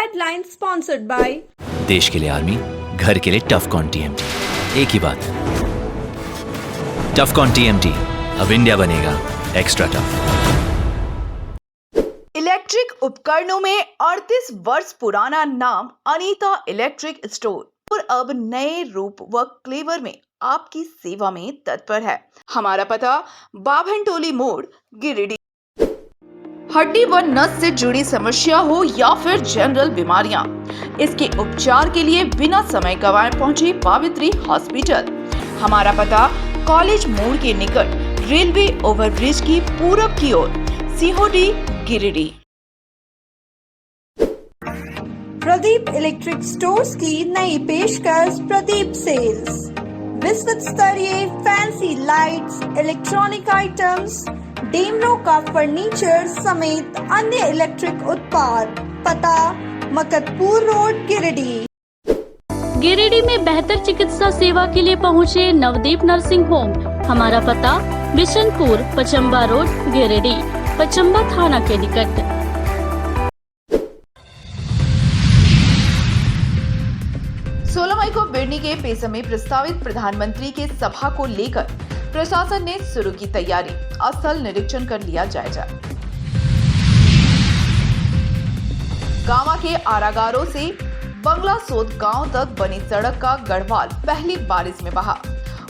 Headline sponsored by देश के लिए आर्मी, घर के लिए टफकॉन टीएमटी। एक ही बात, टफकॉन टीएमटी, अब इंडिया बनेगा एक्स्ट्रा टफ। इलेक्ट्रिक उपकरणों में 38 वर्ष पुराना नाम अनीता इलेक्ट्रिक स्टोर और अब नए रूप व क्लेवर में आपकी सेवा में तत्पर है। हमारा पता बाभनटोली मोड़, गिरिडीह। हड्डी व नस से जुड़ी समस्या हो या फिर जनरल बीमारियां, इसके उपचार के लिए बिना समय गंवाए पहुंचे पावित्री हॉस्पिटल। हमारा पता कॉलेज मोड़ के निकट रेलवे ओवरब्रिज की पूरब की ओर, सिहोडी, गिरिडीह। प्रदीप इलेक्ट्रिक स्टोर्स की नई पेशकश प्रदीप सेल्स। विश्व स्तरीय fancy lights, electronic items, Damro का फर्नीचर समेत अन्य इलेक्ट्रिक उत्पाद। पता मकतपुर रोड, गिरिडीह। गिरिडीह में बेहतर चिकित्सा सेवा के लिए पहुंचे नवदीप नर्सिंग होम। हमारा पता बिशनपुर, पचम्बा रोड, गिरिडीह, पचम्बा थाना के निकट। 16 मई को बिरनी के पेसम में प्रस्तावित प्रधानमंत्री के सभा को लेकर प्रशासन ने शुरू की तैयारी। स्थल निरीक्षण कर लिया जायजा। गांवा के आरागारों से बंगला सोद गांव तक बनी सड़क का गढ़वाल पहली बारिश में बहा।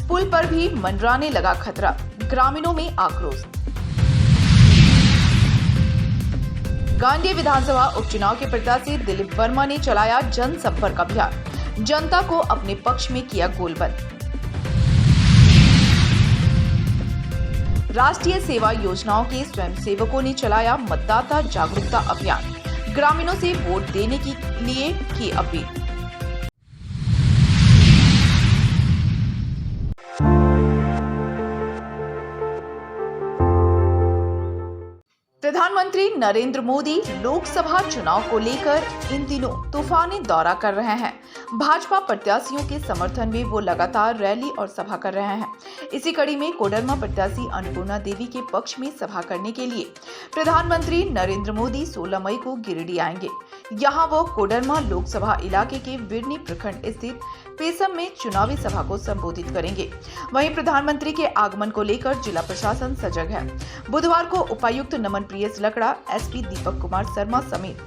पुल पर भी मंडराने लगा खतरा। ग्रामीणों में आक्रोश। गांधी विधानसभा उपचुनाव के प्रत्याशी दिलीप वर्मा ने चलाया जनसंपर्क अभियान। जनता को अपने पक्ष में किया गोलबंद। राष्ट्रीय सेवा योजनाओं के स्वयंसेवकों ने चलाया मतदाता जागरूकता अभियान। ग्रामीणों से वोट देने के लिए की अपील। प्रधानमंत्री नरेंद्र मोदी लोकसभा चुनाव को लेकर इन दिनों तूफानी दौरा कर रहे हैं। भाजपा प्रत्याशियों के समर्थन में वो लगातार रैली और सभा कर रहे हैं। इसी कड़ी में कोडरमा प्रत्याशी अन्नपूर्णा देवी के पक्ष में सभा करने के लिए प्रधानमंत्री नरेंद्र मोदी 16 मई को गिरिडीह आएंगे। यहाँ वो कोडरमा लोकसभा इलाके के बिरनी प्रखंड स्थित पेसम में चुनावी सभा को संबोधित करेंगे। वहीं प्रधानमंत्री के आगमन को लेकर जिला प्रशासन सजग है। बुधवार को उपायुक्त नमन प्रियस लकड़ा, एसपी दीपक कुमार शर्मा समेत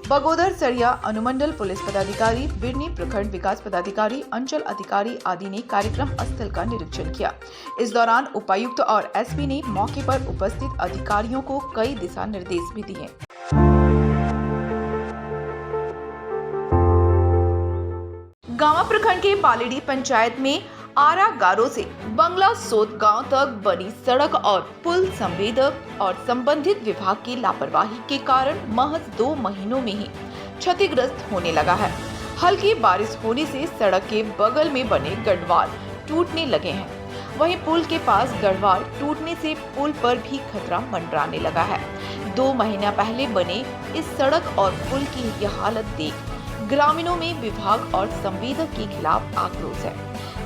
बगोदर सरिया अनुमंडल पुलिस पदाधिकारी, बिरनी प्रखंड विकास पदाधिकारी, अंचल अधिकारी आदि ने कार्यक्रम स्थल का निरीक्षण किया। इस दौरान उपायुक्त और एसपी ने मौके पर उपस्थित अधिकारियों को कई दिशा निर्देश भी दिए। गांवा प्रखंड के बालेडी पंचायत में आरागारों से बंगला सोद गांव तक बनी सड़क और पुल संवेदक और संबंधित विभाग की लापरवाही के कारण महज 2 महीनों में ही क्षतिग्रस्त होने लगा है। हल्की बारिश होने से सड़क के बगल में बने गढ़वाल टूटने लगे हैं। वहीं पुल के पास गढ़वाल टूटने से पुल पर भी खतरा मंडराने लगा है। 2 महीना पहले बने इस सड़क और पुल की यह हालत देख ग्रामीणों में विभाग और संवेदक के खिलाफ आक्रोश है।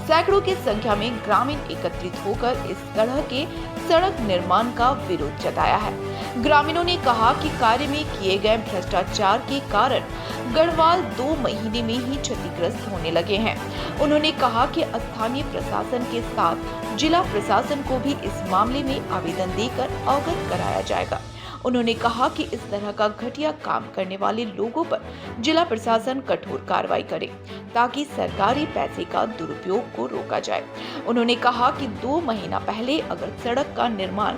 सैकड़ों की संख्या में ग्रामीण एकत्रित होकर इस तरह के सड़क निर्माण का विरोध जताया है। ग्रामीणों ने कहा कि कार्य में किए गए भ्रष्टाचार के कारण गढ़वाल 2 महीने में ही क्षतिग्रस्त होने लगे हैं। उन्होंने कहा कि स्थानीय प्रशासन के साथ जिला प्रशासन को भी इस मामले में आवेदन देकर अवगत कराया जाएगा। उन्होंने कहा कि इस तरह का घटिया काम करने वाले लोगों पर जिला प्रशासन कठोर कार्रवाई करे ताकि सरकारी पैसे का दुरुपयोग को रोका जाए। उन्होंने कहा कि 2 महीना पहले अगर सड़क का निर्माण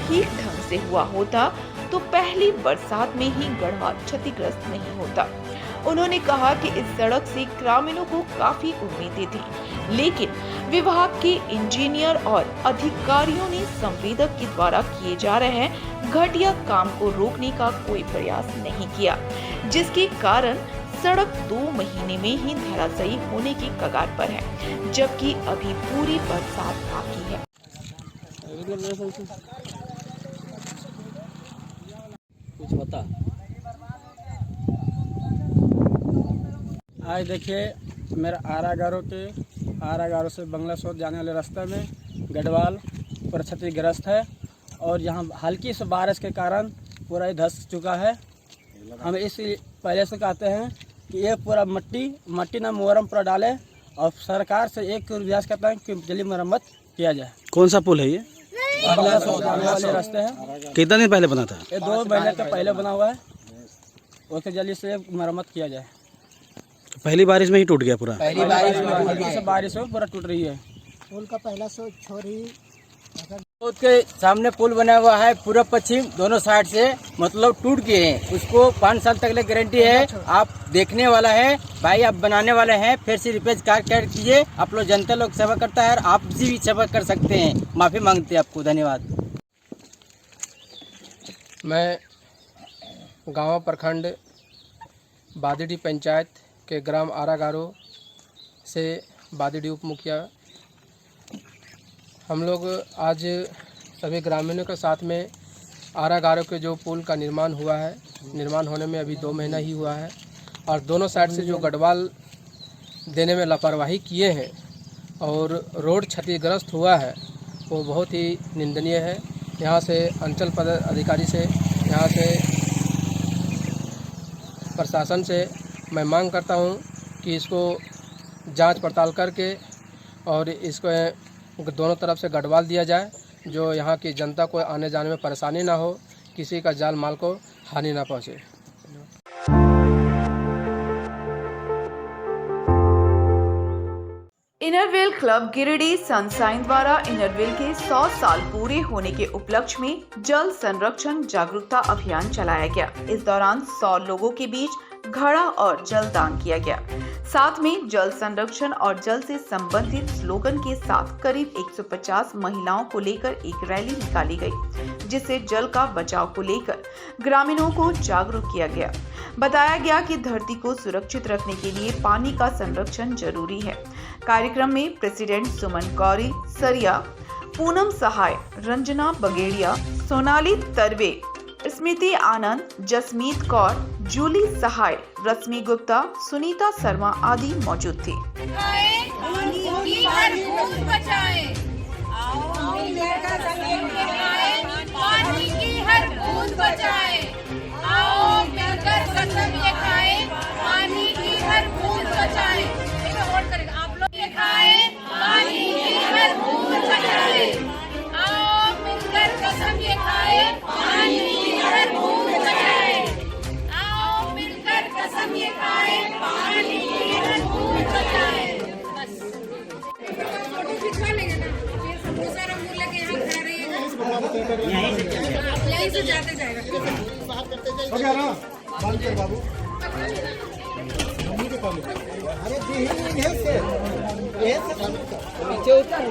ठीक ढंग से हुआ होता तो पहली बरसात में ही गढ़वाल क्षतिग्रस्त नहीं होता। उन्होंने कहा कि इस सड़क से ग्रामीणों को काफी उम्मीदें थी, लेकिन विभाग के इंजीनियर और अधिकारियों ने संवेदक के द्वारा किए जा रहे हैं घटिया काम को रोकने का कोई प्रयास नहीं किया, जिसके कारण सड़क 2 महीने में ही धराशायी होने की कगार पर है, जबकि अभी पूरी बरसात बाकी है। कुछ होता आज देखिए मेरा आरागारों से बंगला सोद जाने वाले रास्ते में गढ़वाल पूरा क्षतिग्रस्त है और यहाँ हल्की से बारिश के कारण पूरा ही धंस चुका है। हम इस पहले से कहते हैं कि ये पूरा मट्टी ना मोरम पूरा डाले और सरकार से एक रियाज करता है कि जल्दी मरम्मत किया जाए। कौन सा पुल है ये? बंगला सोच जाने वाले रास्ते हैं। कितना दिन पहले बना था? ये 2 महीने के पहले बना हुआ है, उसके जल्दी से मरम्मत किया जाए। तो पहली बारिश में ही टूट गया पूरा? पहली बारिश में पूरा टूट रही है। पुल का पहला सो छोरी उसके सामने पुल बना हुआ है, पूर्व पश्चिम दोनों साइड से मतलब टूट गए हैं। उसको 5 साल तक ले गारंटी है। आप देखने वाला है भाई, आप बनाने वाले हैं, फिर से रिपेयर कर कीजिए। आप लोग जनता लोग सेवा करता है और आप भी सेवा कर सकते हैं। माफ़ी मांगते हैं आपको, धन्यवाद। मैं गाँव प्रखंड बादीडी पंचायत के ग्राम आरागारो से बादीडी उप मुखिया। हम लोग आज सभी ग्रामीणों के साथ में आरागारो के जो पुल का निर्माण हुआ है, निर्माण होने में अभी 2 महीना ही हुआ है, और दोनों साइड से जो गढ़वाल देने में लापरवाही किए हैं और रोड क्षतिग्रस्त हुआ है, वो बहुत ही निंदनीय है। यहाँ से अंचल पद अधिकारी से, यहाँ से प्रशासन से मैं मांग करता हूँ कि इसको जांच पड़ताल करके और इसको दोनों तरफ से गढ़वाल दिया जाए, जो यहाँ की जनता को आने जाने में परेशानी ना हो, किसी का जान माल को हानि ना पहुँचे। इनरव्हील क्लब गिरिडीह सनशाइन द्वारा इनरव्हील के 100 साल पूरे होने के उपलक्ष्य में जल संरक्षण जागरूकता अभियान चलाया गया। इस दौरान 100 लोगों के बीच घड़ा और जल दान किया गया। साथ में जल संरक्षण और जल से संबंधित स्लोगन के साथ करीब 150 महिलाओं को लेकर एक रैली निकाली गई, जिससे जल का बचाव को लेकर ग्रामीणों को जागरूक किया गया। बताया गया कि धरती को सुरक्षित रखने के लिए पानी का संरक्षण जरूरी है। कार्यक्रम में प्रेसिडेंट सुमन गौरी सरिया, पूनम सहाय, रंजना बगेड़िया, सोनाली तरवे, स्मृति आनंद, जसमीत कौर, जूली सहाय, रश्मि गुप्ता, सुनीता शर्मा आदि मौजूद थे। पानी की हर बूंद बचाएं, आओ मिलकर कसम ये खाएं, पानी की हर बूंद बचाएं। आप लोग ये खाएं, पानी की हर बूंद बचाएं। आओ मिलकर कसम ये खाएं, पानी की हर बूंद बचाएं। आओ मिलकर कसम ये खाएं, पानी की हर बूंद बचाएं। फोटो खिंचवा लेंगे ना, फिर समोसा रंगून लेके यहाँ खड़ा रहिएगा, यहीं से जाते जाएगा। हो गया ना बाबू, अरे नीचे उतर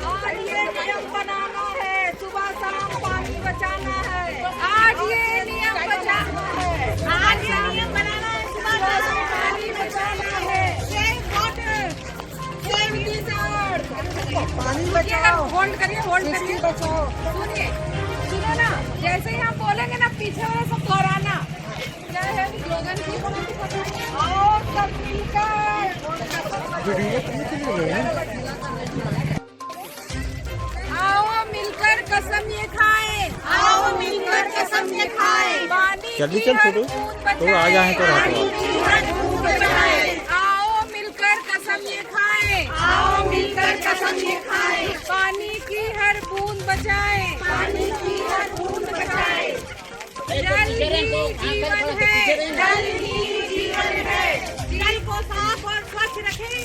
आज ये नियम बनाना है, सुबह शाम पानी बचाना है। आज ये नियम बचाना है, आज ये नियम बनाना है, सुबह शाम पानी बचाना है। सेव वाटर, सेव डिजर्ट, पानी बचाओ। होल्ड करिए, होल्ड करिए, बचाओ। सुनिए, सुनो ना, जैसे ही हम बोलेंगे ना, पीछे वाला सब दोहराना। क्या है स्लोगन की? और सब मिलकर आओ मिलकर कसम ये खाएं, आओ मिलकर कसम ये खाएं। पानी जल्दी की चल हर छोटू, बूंद तो आ जाए तो बचाएं, पानी की हर बूंद बचाएं। आओ मिलकर कसम ये खाएं, आओ मिलकर कसम ये खाएं। पानी की हर बूंद बचाएं, पानी की हर बूंद बचाएं। जल ही जीवन है, जल ही जीवन है। जल को साफ और स्वच्छ रखें।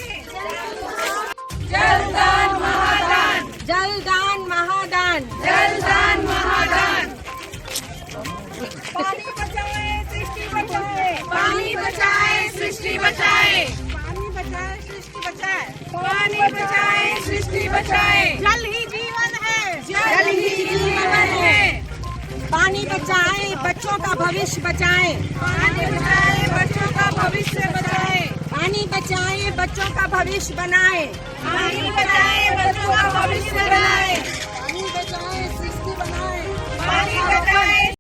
जलदान महादान, जलदान महादान, जलदान महादान। पानी बचाए सृष्टि बचाए, पानी बचाए सृष्टि बचाए, पानी बचाए सृष्टि बचाए, पानी बचाए सृष्टि बचाए। जल ही जीवन है, जल ही जीवन है। पानी बचाए बच्चों का भविष्य बचाए, पानी बचाए बच्चों का भविष्य बचाए। पानी बचाएं, बच्चों का भविष्य बनाएं। पानी बचाएं, बच्चों का भविष्य बनाएं। पानी बचाएं, सृष्टि बनाएं। पानी बचाएं।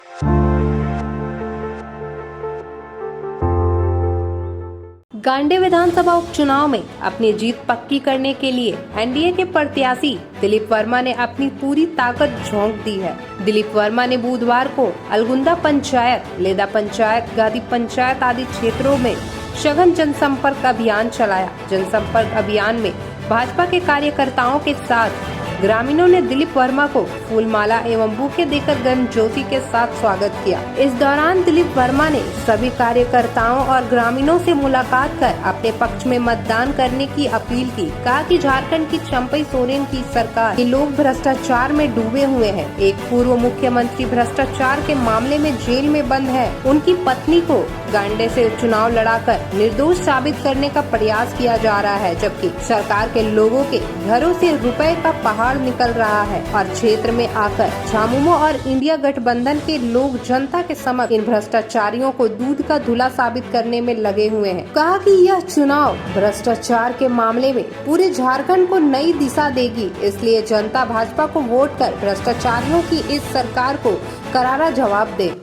गांडे विधानसभा उपचुनाव में अपनी जीत पक्की करने के लिए एनडीए के प्रत्याशी दिलीप वर्मा ने अपनी पूरी ताकत झोंक दी है। दिलीप वर्मा ने बुधवार को अलगुंदा पंचायत, लेदा पंचायत, गादी पंचायत आदि क्षेत्रों में सघन जनसंपर्क अभियान चलाया। जनसंपर्क अभियान में भाजपा के कार्यकर्ताओं के साथ ग्रामीणों ने दिलीप वर्मा को फूलमाला एवं बुके देकर गर्म ज्योति के साथ स्वागत किया। इस दौरान दिलीप वर्मा ने सभी कार्यकर्ताओं और ग्रामीणों से मुलाकात कर अपने पक्ष में मतदान करने की अपील की। कहा कि झारखंड की चंपई सोरेन की सरकार के लोग भ्रष्टाचार में डूबे हुए हैं। एक पूर्व मुख्यमंत्री भ्रष्टाचार के मामले में जेल में बंद है। उनकी पत्नी को गांडे से चुनाव लड़ाकर निर्दोष साबित करने का प्रयास किया जा रहा है, जबकि सरकार के लोगों के घरों से रुपए का पहाड़ निकल रहा है और क्षेत्र में आकर झामुमो और इंडिया गठबंधन के लोग जनता के समक्ष इन भ्रष्टाचारियों को दूध का धुला साबित करने में लगे हुए हैं। कहा कि यह चुनाव भ्रष्टाचार के मामले में पूरे झारखंड को नई दिशा देगी, इसलिए जनता भाजपा को वोट कर भ्रष्टाचारियों की इस सरकार को करारा जवाब दे।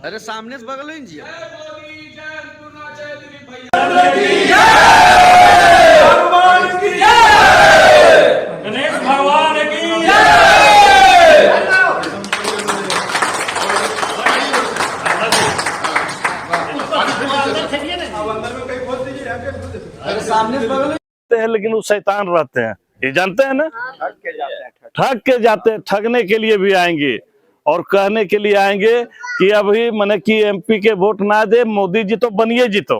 अरे सामने से बगल में जी। लेकिन वो शैतान रहते हैं, ये जानते हैं ना। ठग के जाते हैं, ठगने के लिए भी आएंगे और कहने के लिए आएंगे कि अभी मैंने कि एमपी के वोट ना दे, मोदी जी तो बनिए जीतो।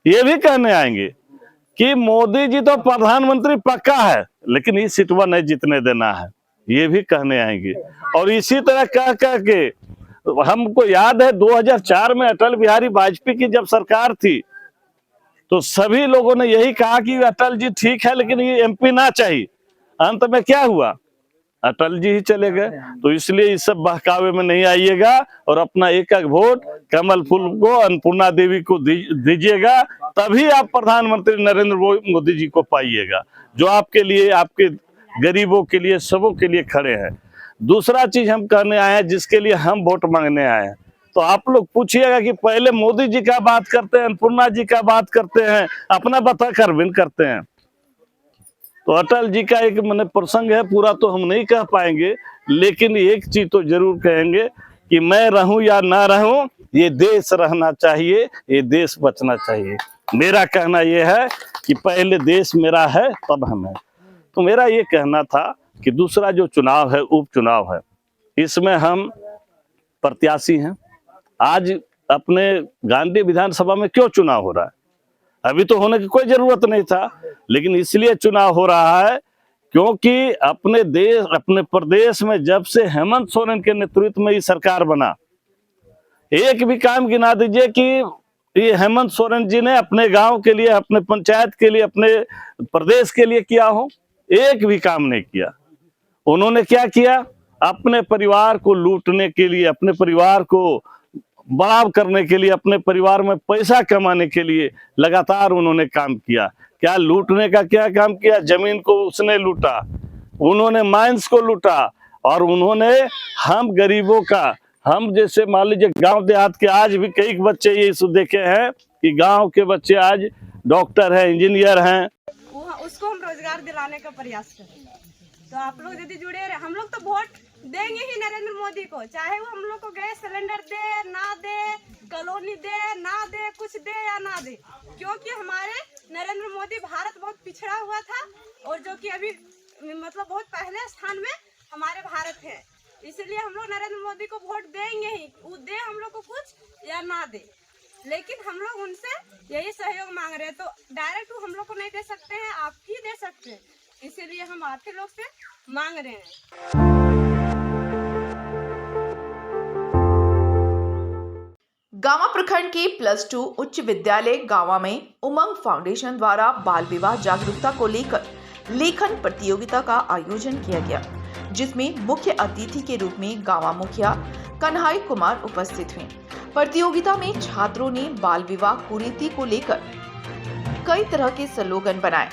ये भी कहने आएंगे कि मोदी जी तो प्रधानमंत्री पक्का है, लेकिन ये सीटवा नहीं जीतने देना है। ये भी कहने आएंगे और इसी तरह कह के हमको याद है 2004 में अटल बिहारी वाजपेयी की जब सरकार थी तो सभी लोगों ने यही कहा कि अटल जी ठीक है, लेकिन ये एमपी ना चाहिए। अंत में क्या हुआ? अटल जी ही चले गए। तो इसलिए इस सब बहकावे में नहीं आइएगा और अपना एक एक वोट कमल फूल को, अन्नपूर्णा देवी को दीजिएगा, तभी आप प्रधानमंत्री नरेंद्र मोदी जी को पाइएगा, जो आपके लिए, आपके गरीबों के लिए, सबों के लिए खड़े हैं। दूसरा चीज हम कहने आए हैं, जिसके लिए हम वोट मांगने आए हैं, तो आप लोग पूछिएगा कि पहले मोदी जी का बात करते हैं, अन्नपूर्णा जी का बात करते हैं, अपना बता कर विन करते हैं। तो अटल जी का एक मैंने प्रसंग है, पूरा तो हम नहीं कह पाएंगे, लेकिन एक चीज तो जरूर कहेंगे कि मैं रहूं या ना रहूं, ये देश रहना चाहिए, ये देश बचना चाहिए। मेरा कहना यह है कि पहले देश मेरा है तब हम हैं। तो मेरा ये कहना था कि दूसरा जो चुनाव है, उपचुनाव है, इसमें हम प्रत्याशी हैं। आज अपने गांधी विधानसभा में क्यों चुनाव हो रहा है? अभी तो होने की कोई जरूरत नहीं था, लेकिन इसलिए चुनाव हो रहा है क्योंकि अपने देश, अपने प्रदेश में जब से हेमंत सोरेन के नेतृत्व में ये सरकार बना, एक भी काम गिना दीजिए कि ये हेमंत सोरेन जी ने अपने गांव के लिए, अपने पंचायत के लिए, अपने प्रदेश के लिए किया हो। एक भी काम नहीं किया। उन्होंने क्या किया? अपने परिवार को लूटने के लिए, अपने परिवार को बड़ा करने के लिए, अपने परिवार में पैसा कमाने के लिए लगातार उन्होंने काम किया। क्या लूटने का क्या काम किया? जमीन को उसने लूटा, उन्होंने माइंस को लूटा, और उन्होंने हम गरीबों का, हम जैसे मान लीजिए गांव देहात के आज भी कई बच्चे ये देखे हैं कि गांव के बच्चे आज डॉक्टर हैं, इंजीनियर हैं। उसको हम रोजगार दिलाने का प्रयास करें। तो आप लोग यदि जुड़े रहे, हम लोग तो वोट देंगे ही नरेंद्र मोदी को, चाहे वो हम लोग को गैस सिलेंडर दे ना दे, कॉलोनी दे ना दे, कुछ दे या ना दे, क्योंकि हमारे नरेंद्र मोदी, भारत बहुत पिछड़ा हुआ था और जो कि अभी मतलब बहुत पहले स्थान में हमारे भारत है। इसलिए हम लोग नरेंद्र मोदी को वोट देंगे ही, वो दे हम लोग को कुछ या ना दे, लेकिन हम लोग उनसे यही सहयोग मांग रहे हैं। तो डायरेक्ट वो हम लोग को नहीं दे सकते हैं, आप ही दे सकते हैं, इसीलिए हम आप ही लोग से मांग रहे हैं। गामा प्रखंड के +2 उच्च विद्यालय गांवा में उमंग फाउंडेशन द्वारा बाल विवाह जागरूकता को लेकर लेखन प्रतियोगिता का आयोजन किया गया, जिसमें मुख्य अतिथि के रूप में गांवा मुखिया कन्हई कुमार उपस्थित हुए। प्रतियोगिता में छात्रों ने बाल विवाह कुरीति को लेकर कई तरह के स्लोगन बनाए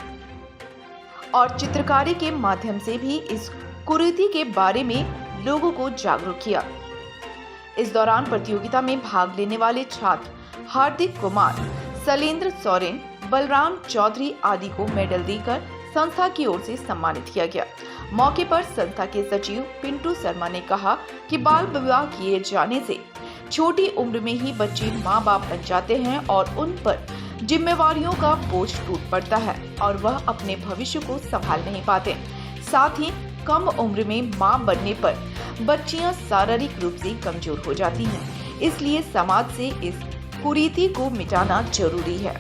और चित्रकारी के माध्यम से भी इस कुरीति के बारे में लोगों को जागरूक किया। इस दौरान प्रतियोगिता में भाग लेने वाले छात्र हार्दिक कुमार, शैलेंद्र सोरेन, बलराम चौधरी आदि को मेडल देकर संस्था की ओर से सम्मानित किया गया। मौके पर संस्था के सचिव पिंटू शर्मा ने कहा कि बाल विवाह किए जाने से छोटी उम्र में ही बच्चे माँ बाप बन जाते हैं और उन पर जिम्मेवारियों का बोझ टूट पड़ता है और वह अपने भविष्य को संभाल नहीं पाते। साथ ही कम उम्र में मां बनने पर बच्चियां शारीरिक रूप से कमजोर हो जाती हैं, इसलिए समाज से इस कुरीति को मिटाना जरूरी है।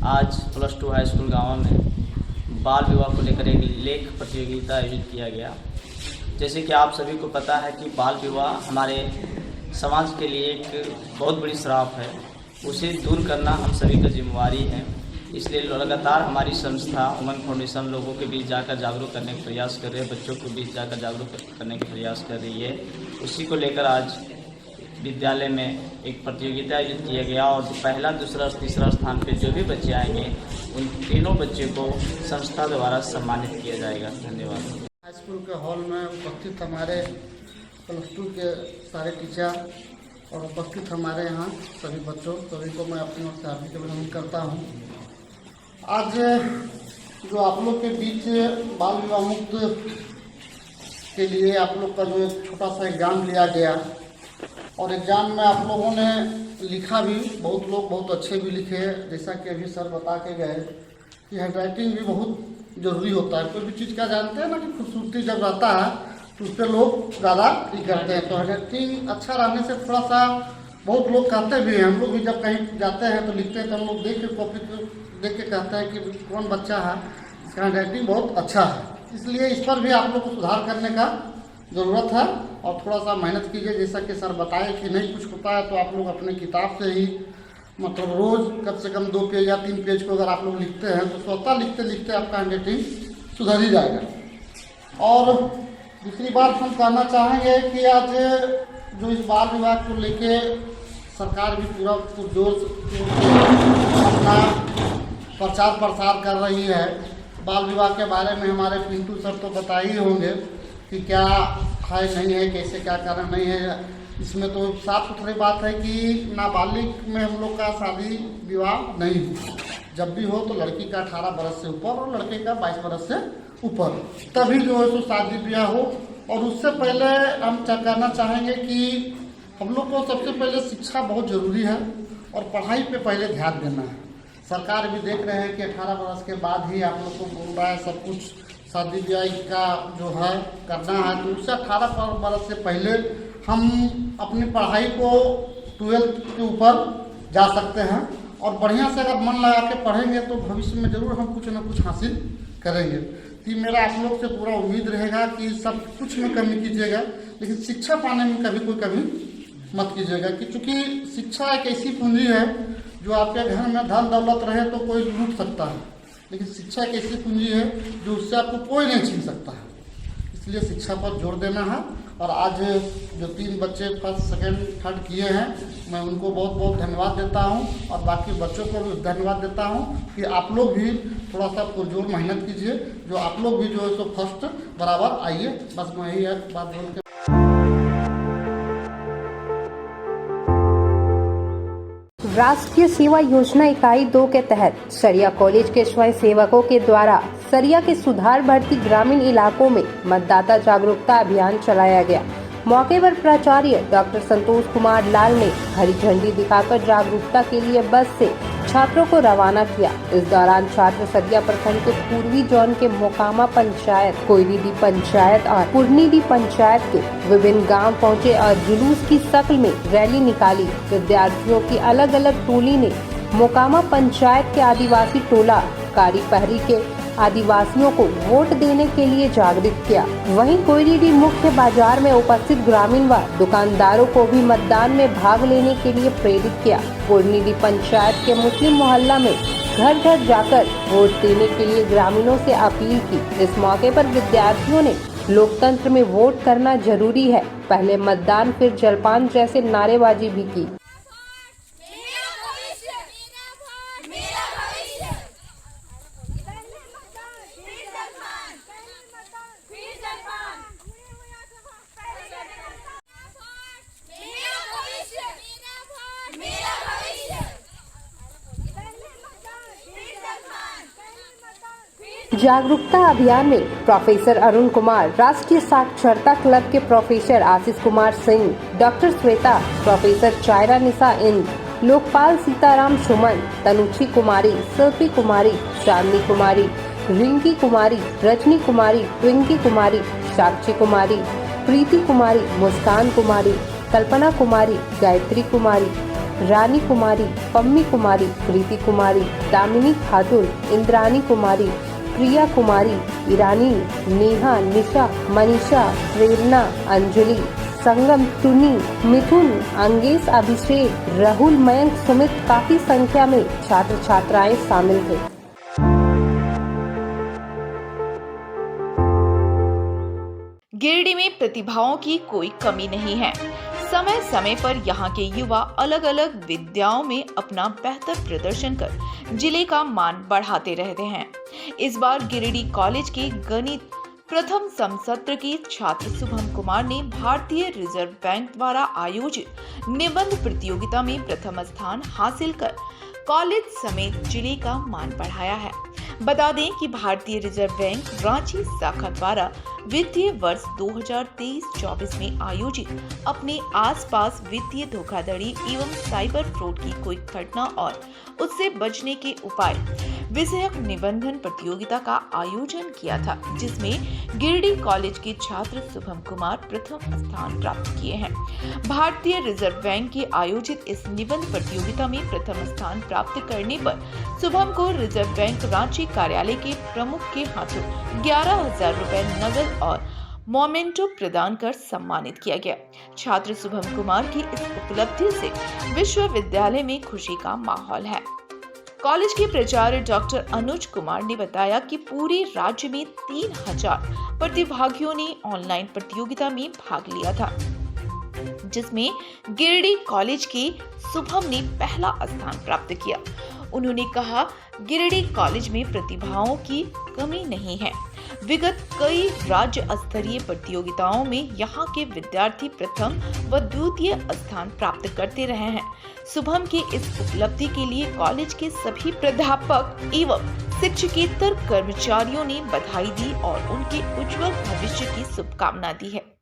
आज +2 हाई स्कूल गाँव में बाल विवाह को लेकर एक लेख प्रतियोगिता आयोजित किया गया। जैसे कि आप सभी को पता है कि बाल विवाह हमारे समाज के लिए एक बहुत बड़ी श्राप है, उसे दूर करना हम सभी का जिम्मेवारी है। इसलिए लगातार हमारी संस्था उमंग फाउंडेशन लोगों के बीच जाकर जागरूक करने का प्रयास कर रही है, बच्चों के बीच जाकर जागरूक करने का प्रयास कर रही है। उसी को लेकर आज विद्यालय में एक प्रतियोगिता आयोजित किया गया और पहला, दूसरा, तीसरा स्थान पे जो भी बच्चे आएंगे उन तीनों बच्चे को संस्था द्वारा सम्मानित किया जाएगा। धन्यवाद। हाई स्कूल के हॉल में उपस्थित हमारे +2 के सारे टीचर और उपस्थित हमारे यहाँ सभी बच्चों, सभी को मैं अपनी ओर से हार्दिक अभिनंदन करता हूँ। आज जो आप लोग के बीच बाल विवाह मुक्त के लिए आप लोग का जो एक छोटा सा एग्जाम लिया गया और एग्जाम में आप लोगों ने लिखा भी, बहुत लोग बहुत अच्छे भी लिखे। जैसा कि अभी सर बता के गए कि हैंडराइटिंग भी बहुत ज़रूरी होता है। कोई भी चीज़ का जानते हैं ना कि खूबसूरती जब रहता है तो उस पर लोग ज़्यादा करते हैं। तो हैंडराइटिंग अच्छा रहने से थोड़ा सा बहुत लोग कहते भी हैं। हम लोग भी जब कहीं जाते हैं तो लिखते हैं तो हम लोग देख के कॉपी देख के कहते हैं कि कौन बच्चा है, इसका हैंडराइटिंग बहुत अच्छा है। इसलिए इस पर भी आप लोग को सुधार करने का ज़रूरत है और थोड़ा सा मेहनत कीजिए। जैसा कि सर बताए कि नहीं कुछ होता है तो आप लोग अपने किताब से ही मतलब रोज़ कम से कम 2 पेज या 3 पेज को अगर आप लोग लिखते हैं तो स्वतः लिखते लिखते आपका हैंडराइटिंग सुधर ही जाएगा। और दूसरी बात हम कहना चाहेंगे कि आज जो इस बाल विवाह को लेके सरकार भी पूरा जोर से अपना प्रचार प्रसार कर रही है। बाल विवाह के बारे में हमारे पिंटू सर तो बता ही होंगे कि क्या है नहीं है, कैसे क्या कारण नहीं है। इसमें तो साफ सुथरी बात है कि नाबालिग में हम लोग का शादी विवाह नहीं हो। जब भी हो तो लड़की का 18 बरस से ऊपर और लड़के का 22 बरस से ऊपर, तभी जो है तो शादी ब्याह हो। और उससे पहले हम कहना चाहेंगे कि हम लोग को सबसे पहले शिक्षा बहुत ज़रूरी है और पढ़ाई पे पहले ध्यान देना है। सरकार भी देख रहे हैं कि 18 बरस के बाद ही आप लोग को बोल रहा है सब कुछ शादी ब्याह का जो है करना है। तो उससे 18 बरस से पहले हम अपनी पढ़ाई को 12th के ऊपर जा सकते हैं और बढ़िया से अगर मन लगा के पढ़ेंगे तो भविष्य में ज़रूर हम कुछ ना कुछ हासिल करेंगे। तो मेरा आप लोग से पूरा उम्मीद रहेगा कि सब कुछ में कमी कीजिएगा, लेकिन शिक्षा पाने में कभी कोई कमी मत कीजिएगा। कि चूँकि शिक्षा एक ऐसी पूंजी है जो आपके घर में धन दौलत रहे तो कोई लूट सकता है, लेकिन शिक्षा एक ऐसी पूंजी है जो उससे आपको कोई नहीं छीन सकता है। इसलिए शिक्षा पर जोर देना है। और आज जो 3 बच्चे फर्स्ट, सेकंड, थर्ड किए हैं, मैं उनको बहुत बहुत धन्यवाद देता हूं और बाकी बच्चों को भी धन्यवाद देता हूं कि आप लोग भी थोड़ा सा पुरजोर मेहनत कीजिए, जो आप लोग भी जो है सो फर्स्ट बराबर आइए। बस मैं यही बात बोल के राष्ट्रीय सेवा योजना इकाई 2 के तहत सरिया कॉलेज के स्वयं सेवकों के द्वारा सरिया के सुधार भर्ती ग्रामीण इलाकों में मतदाता जागरूकता अभियान चलाया गया। मौके पर प्राचार्य डॉक्टर संतोष कुमार लाल ने हरी झंडी दिखाकर जागरूकता के लिए बस से छात्रों को रवाना किया। इस दौरान छात्र सदिया प्रखंड के पूर्वी जोन के मोकामा पंचायत, कोयरीडी पंचायत और पुरनीडी पंचायत के विभिन्न गांव पहुंचे और जुलूस की शक्ल में रैली निकाली। विद्यार्थियों की अलग अलग टोली ने मोकामा पंचायत के आदिवासी टोला कारी पहरी के आदिवासियों को वोट देने के लिए जागरूक किया। वहीं कोयरीडी मुख्य बाजार में उपस्थित ग्रामीण व दुकानदारों को भी मतदान में भाग लेने के लिए प्रेरित किया। पुरनीडी पंचायत के मुस्लिम मोहल्ला में घर घर जाकर वोट देने के लिए ग्रामीणों से अपील की। इस मौके पर विद्यार्थियों ने लोकतंत्र में वोट करना जरूरी है, पहले मतदान फिर जलपान जैसे नारेबाजी भी की। जागरूकता अभियान में प्रोफेसर अरुण कुमार, राष्ट्रीय साक्षरता क्लब के professor Ashish Kumar Singh, doctor Shweta, professor चायरा निशा इंद, लोकपाल सीताराम सुमन, तनुची कुमारी, शिल्पी कुमारी, चांदनी कुमारी, रिंकी कुमारी, रजनी कुमारी, ट्विंकी कुमारी, साक्षी कुमारी, प्रीति कुमारी, मुस्कान कुमारी, कल्पना कुमारी, गायत्री कुमारी, रानी कुमारी, पम्मी कुमारी, प्रीति कुमारी, दामिनी खातून, इंद्रानी कुमारी, प्रिया कुमारी, ईरानी, नेहा, निशा, मनीषा, प्रेरणा, अंजलि, संगम, टुनी, मिथुन, अंगेश, अभिषेक, राहुल, मयंक, सुमित काफी संख्या में छात्र छात्राएं शामिल थे। गिरिडीह में प्रतिभाओं की कोई कमी नहीं है। समय समय पर यहाँ के युवा अलग अलग विद्याओं में अपना बेहतर प्रदर्शन कर जिले का मान बढ़ाते रहते हैं। इस बार गिरिडीह कॉलेज के गणित प्रथम समसत्र के छात्र शुभम कुमार ने भारतीय रिजर्व बैंक द्वारा आयोजित निबंध प्रतियोगिता में प्रथम स्थान हासिल कर कॉलेज समेत जिले का मान बढ़ाया है। बता दें कि भारतीय रिजर्व बैंक रांची शाखा द्वारा वित्तीय वर्ष 2023-24 में आयोजित अपने आसपास वित्तीय धोखाधड़ी एवं साइबर फ्रॉड की कोई घटना और उससे बचने के उपाय विषयक निबंधन प्रतियोगिता का आयोजन किया था, जिसमें गिरिडीह कॉलेज के छात्र शुभम कुमार प्रथम स्थान प्राप्त किए हैं। भारतीय रिजर्व बैंक की आयोजित इस निबंध प्रतियोगिता में प्रथम स्थान प्राप्त करने पर शुभम को रिजर्व बैंक रांची कार्यालय के प्रमुख के हाथों 11,000 रुपए नगद और मोमेंटो प्रदान कर सम्मानित किया गया। छात्र शुभम कुमार की इस उपलब्धि से विश्वविद्यालय में खुशी का माहौल है। कॉलेज के प्राचार्य डॉक्टर अनुज कुमार ने बताया कि पूरे राज्य में 3,000 प्रतिभागियों ने ऑनलाइन प्रतियोगिता में भाग लिया था, जिसमें गिरिडीह कॉलेज के शुभम ने पहला स्थान प्राप्त किया। उन्होंने कहा, गिरिडीह कॉलेज में प्रतिभाओं की कमी नहीं है। विगत कई राज्य स्तरीय प्रतियोगिताओं में यहाँ के विद्यार्थी प्रथम व द्वितीय स्थान प्राप्त करते रहे हैं। शुभम की इस उपलब्धि के लिए कॉलेज के सभी प्राध्यापक एवं शिक्षकेतर कर्मचारियों ने बधाई दी और उनके उज्जवल भविष्य की शुभकामना दी है।